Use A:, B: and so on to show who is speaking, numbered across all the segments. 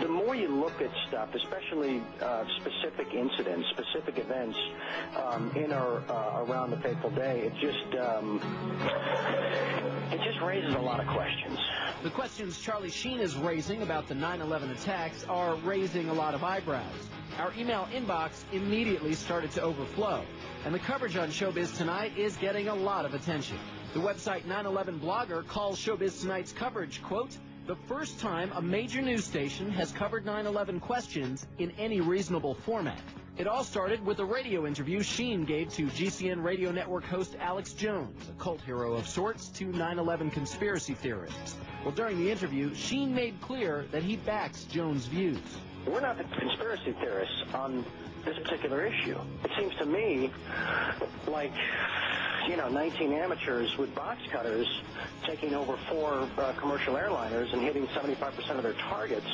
A: the more you look at stuff, especially specific incidents, specific events in or around the fateful day, it just raises a lot of questions.
B: The questions Charlie Sheen is raising about the 9/11 attacks are raising a lot of eyebrows. Our email inbox immediately started to overflow, and the coverage on Showbiz Tonight is getting a lot of attention. The website 9/11 Blogger calls Showbiz Tonight's coverage, quote, the first time a major news station has covered 9/11 questions in any reasonable format. It all started with a radio interview Sheen gave to GCN radio network host Alex Jones, a cult hero of sorts to 9/11 conspiracy theorists. Well, during the interview, Sheen made clear that he backs Jones' views.
A: We're not the conspiracy theorists on this particular issue. It seems to me like, 19 amateurs with box cutters taking over 4 commercial airliners and hitting 75% of their targets.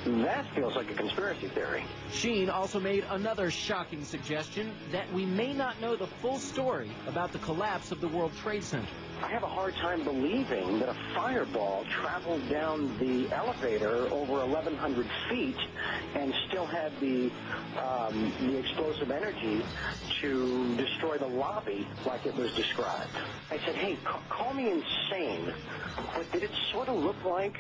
A: That feels like a conspiracy theory.
B: Sheen also made another shocking suggestion that we may not know the full story about the collapse of the World Trade Center.
A: I have a hard time believing that a fireball traveled down the elevator over 1,100 feet and still had the explosive energy to destroy the lobby like it was described. I said, hey, call me insane, but did it sort of look like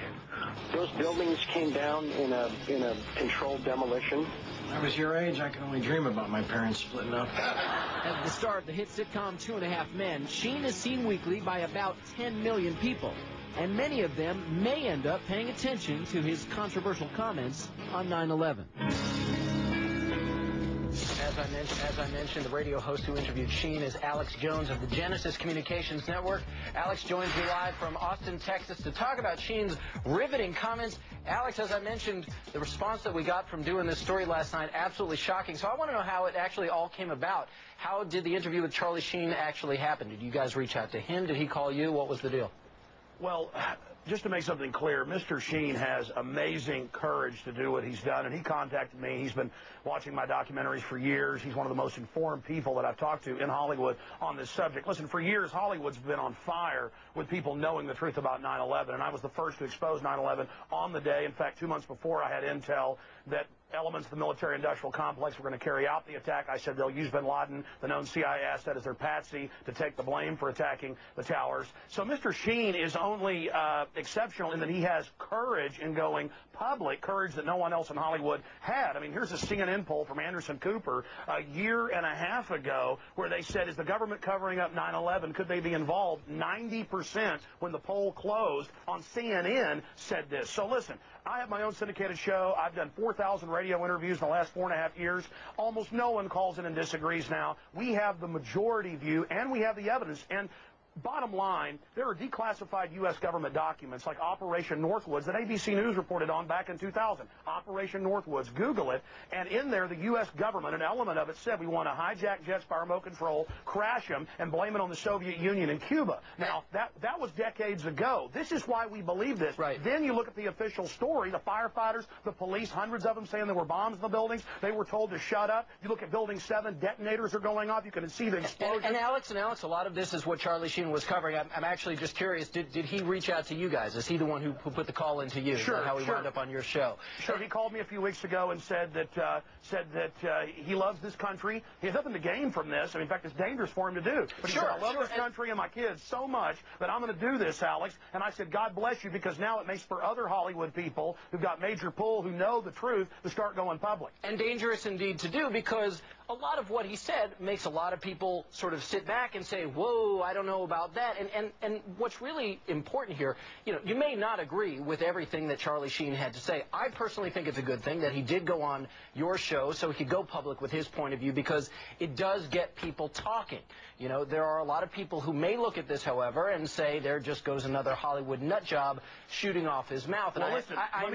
A: those buildings came down in a controlled demolition?
C: When I was your age, I could only dream about my parents splitting up.
B: As the star of the hit sitcom 2.5 Men, Sheen is seen weekly by about 10 million people, and many of them may end up paying attention to his controversial comments on 9/11. As I mentioned, the radio host who interviewed Sheen is Alex Jones of the Genesis Communications Network. Alex joins me live from Austin, Texas, to talk about Sheen's riveting comments. Alex, as I mentioned, the response that we got from doing this story last night, absolutely shocking. So I want to know how it actually all came about. How did the interview with Charlie Sheen actually happen? Did you guys reach out to him? Did he call you? What was the deal?
D: Well, just to make something clear, Mr. Sheen has amazing courage to do what he's done, and he contacted me. He's been watching my documentaries for years. He's one of the most informed people that I've talked to in Hollywood on this subject. Listen, for years, Hollywood's been on fire with people knowing the truth about 9/11, and I was the first to expose 9/11 on the day. In fact, 2 months before, I had intel that elements of the military-industrial complex were going to carry out the attack. I said they'll use bin Laden, the known CIA asset, as their patsy to take the blame for attacking the towers. So Mr. Sheen is only exceptional in that he has courage in going public, courage that no one else in Hollywood had. I mean, here's a CNN poll from Anderson Cooper a year and a half ago where they said, is the government covering up 9/11? Could they be involved? 90% when the poll closed on CNN said this. So listen, I have my own syndicated show. I've done 4,000 radio interviews in the last 4.5 years. Almost no one calls in and disagrees now. We have the majority view, and we have the evidence. And bottom line, there are declassified U.S. government documents like Operation Northwoods that ABC News reported on back in 2000. Operation Northwoods, Google it, and in there the U.S. government, an element of it said we want to hijack jets by remote control, crash them, and blame it on the Soviet Union and Cuba. Now, that was decades ago. This is why we believe this.
B: Right.
D: Then you look at the official story, the firefighters, the police, hundreds of them saying there were bombs in the buildings. They were told to shut up. You look at Building 7, detonators are going off. You can see the explosion.
B: And Alex, a lot of this is what Charlie Sheen was covering. I'm actually just curious, did he reach out to you guys? Is he the one who put the call into you?
D: Sure.
B: Is that how he wound up on your show?
D: Sure. He called me a few weeks ago and said that he loves this country. He has nothing to gain from this. I mean, in fact, it's dangerous for him to do. But he said, I love this country and my kids so much that I'm going to do this, Alex. And I said, God bless you, because now it makes for other Hollywood people who've got major pull, who know the truth, to start going public.
B: And dangerous indeed to do, because a lot of what he said makes a lot of people sort of sit back and say, whoa, I don't know about that. And what's really important here, you may not agree with everything that Charlie Sheen had to say. I personally think it's a good thing that he did go on your show so he could go public with his point of view, because it does get people talking. There are a lot of people who may look at this, however, and say there just goes another Hollywood nut job shooting off his mouth. And
D: well, listen,
B: I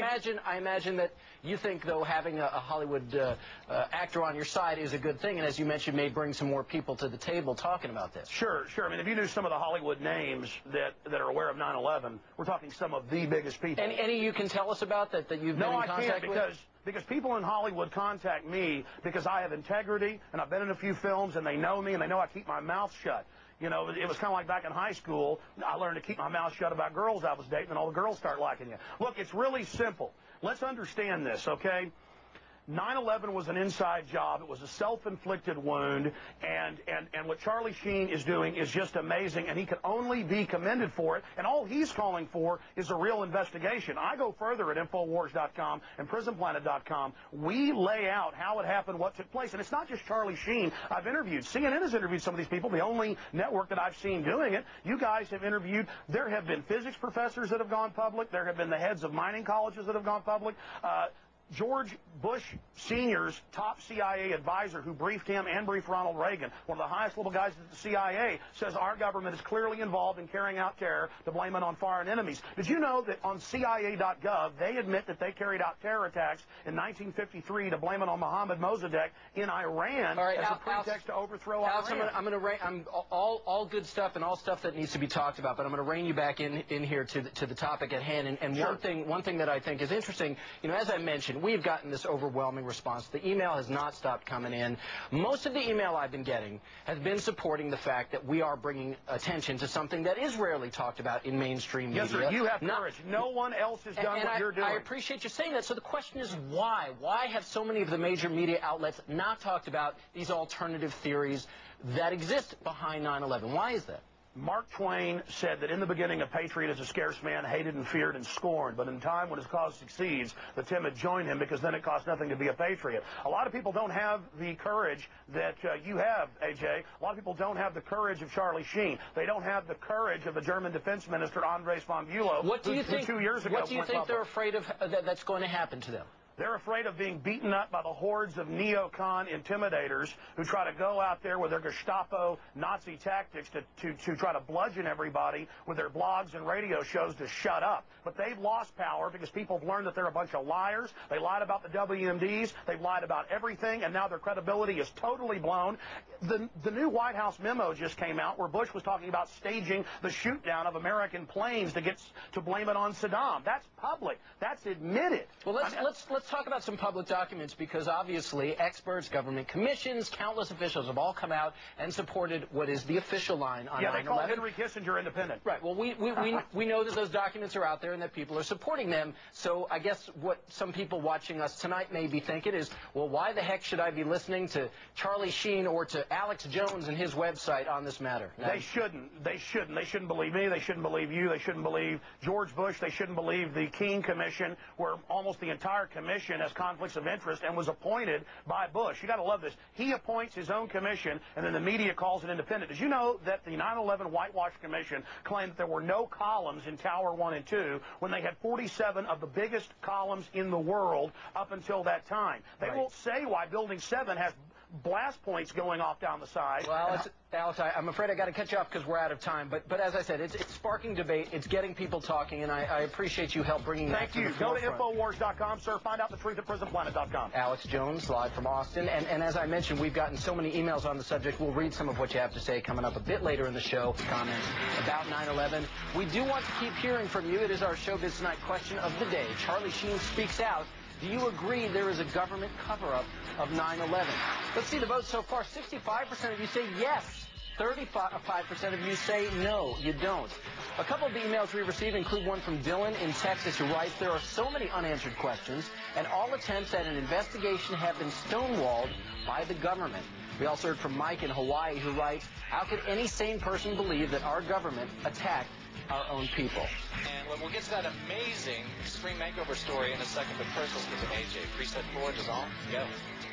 B: imagine that you think, though, having a Hollywood actor on your side is a good thing, and as you mentioned, may bring some more people to the table talking about this.
D: Sure. I mean, if you knew some of the Hollywood names that are aware of 9/11, we're talking some of the biggest people.
B: And any you can tell us about that you've been in contact with?
D: No, I can't, because people in Hollywood contact me because I have integrity, and I've been in a few films, and they know me, and they know I keep my mouth shut. It was kind of like back in high school. I learned to keep my mouth shut about girls I was dating, and all the girls start liking you. Look, it's really simple. let's understand this, okay? 9/11 was an inside job. It was a self-inflicted wound, and what Charlie Sheen is doing is just amazing, and he can only be commended for it, and all he's calling for is a real investigation. I go further at Infowars.com and PrisonPlanet.com. We lay out how it happened, what took place, and it's not just Charlie Sheen I've interviewed. CNN has interviewed some of these people, the only network that I've seen doing it. You guys have interviewed. There have been physics professors that have gone public. There have been the heads of mining colleges that have gone public. George Bush Sr.'s top CIA advisor who briefed him and briefed Ronald Reagan, one of the highest level guys at the CIA, says our government is clearly involved in carrying out terror to blame it on foreign enemies. Did you know that on CIA.gov, they admit that they carried out terror attacks in 1953 to blame it on Mohammad Mossadegh in Iran as a pretext to overthrow Iran?
B: I'm going to all good stuff and all stuff that needs to be talked about, but I'm going to rein you back in here to the topic at hand. And
D: sure.
B: one thing that I think is interesting, as I mentioned, we've gotten this overwhelming response. The email has not stopped coming in. Most of the email I've been getting has been supporting the fact that we are bringing attention to something that is rarely talked about in mainstream media.
D: Yes, sir. You have courage. No one else has done what you're doing.
B: I appreciate you saying that. So the question is why? Why have so many of the major media outlets not talked about these alternative theories that exist behind 9/11? Why is that?
D: Mark Twain said that in the beginning a patriot is a scarce man, hated and feared and scorned, but in time when his cause succeeds, the timid join him because then it costs nothing to be a patriot. A lot of people don't have the courage that you have, AJ. A lot of people don't have the courage of Charlie Sheen. They don't have the courage of the German defense minister, Andres von Bülow, who 2 years ago
B: What do you think they're afraid of that's going to happen to them?
D: They're afraid of being beaten up by the hordes of neocon intimidators who try to go out there with their Gestapo Nazi tactics to try to bludgeon everybody with their blogs and radio shows to shut up. But they've lost power because people have learned that they're a bunch of liars. They lied about the WMDs. They've lied about everything, and now their credibility is totally blown. The new White House memo just came out where Bush was talking about staging the shoot-down of American planes to blame it on Saddam. That's public. That's admitted.
B: Well, let's talk about some public documents, because obviously experts, government commissions, countless officials have all come out and supported what is the official line on 9/11.
D: Yeah, they call Henry Kissinger independent.
B: Right. Well, we know that those documents are out there and that people are supporting them. So I guess what some people watching us tonight may be thinking is, well, why the heck should I be listening to Charlie Sheen or to Alex Jones and his website on this matter?
D: They shouldn't. They shouldn't. They shouldn't believe me. They shouldn't believe you. They shouldn't believe George Bush. They shouldn't believe the Keene Commission, where almost the entire commission has conflicts of interest and was appointed by Bush. You got to love this. He appoints his own commission, and then the media calls it independent. Did you know that the 9/11 Whitewash Commission claimed that there were no columns in Tower 1 and 2 when they had 47 of the biggest columns in the world up until that time? They won't say why Building 7 has blast points going off down the side.
B: Well, Alex, I'm afraid I got to cut you off because we're out of time. But as I said, it's sparking debate. It's getting people talking, and I appreciate you help bringing that to the forefront.
D: Go to Infowars.com, sir. Find out the truth at PrisonPlanet.com.
B: Alex Jones, live from Austin. And as I mentioned, we've gotten so many emails on the subject. We'll read some of what you have to say coming up a bit later in the show. Comments about 9/11. We do want to keep hearing from you. It is our Showbiz Tonight question of the day. Charlie Sheen speaks out. Do you agree there is a government cover-up of 9/11? Let's see the votes so far. 65% of you say yes. 35% of you say no, you don't. A couple of the emails we received include one from Dylan in Texas who writes, there are so many unanswered questions, and all attempts at an investigation have been stonewalled by the government. We also heard from Mike in Hawaii who writes, how could any sane person believe that our government attacked our own people?
E: And we'll get to that amazing extreme makeover story in a second, but first let's get to AJ. Preset forward is on. Go.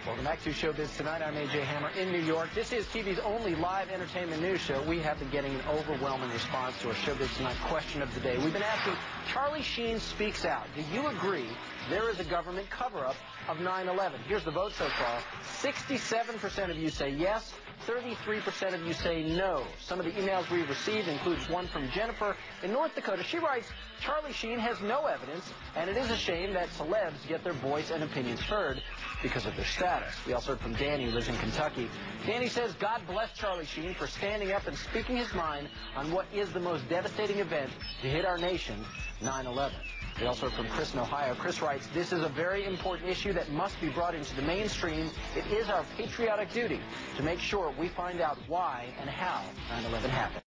B: Welcome back to Showbiz Tonight. I'm AJ Hammer in New York. This is TV's only live entertainment news show. We have been getting an overwhelming response to our Showbiz Tonight question of the day. We've been asking, Charlie Sheen speaks out. Do you agree there is a government cover-up of 9/11? Here's the vote so far. 67% of you say yes. 33% of you say no. Some of the emails we received includes one from Jennifer in North Dakota. She writes, Charlie Sheen has no evidence, and it is a shame that celebs get their voice and opinions heard because of their status. We also heard from Danny, who lives in Kentucky. Danny says, God bless Charlie Sheen for standing up and speaking his mind on what is the most devastating event to hit our nation, 9/11. We also heard from Chris in Ohio. Chris writes, this is a very important issue that must be brought into the mainstream. It is our patriotic duty to make sure we find out why and how 9/11 happened.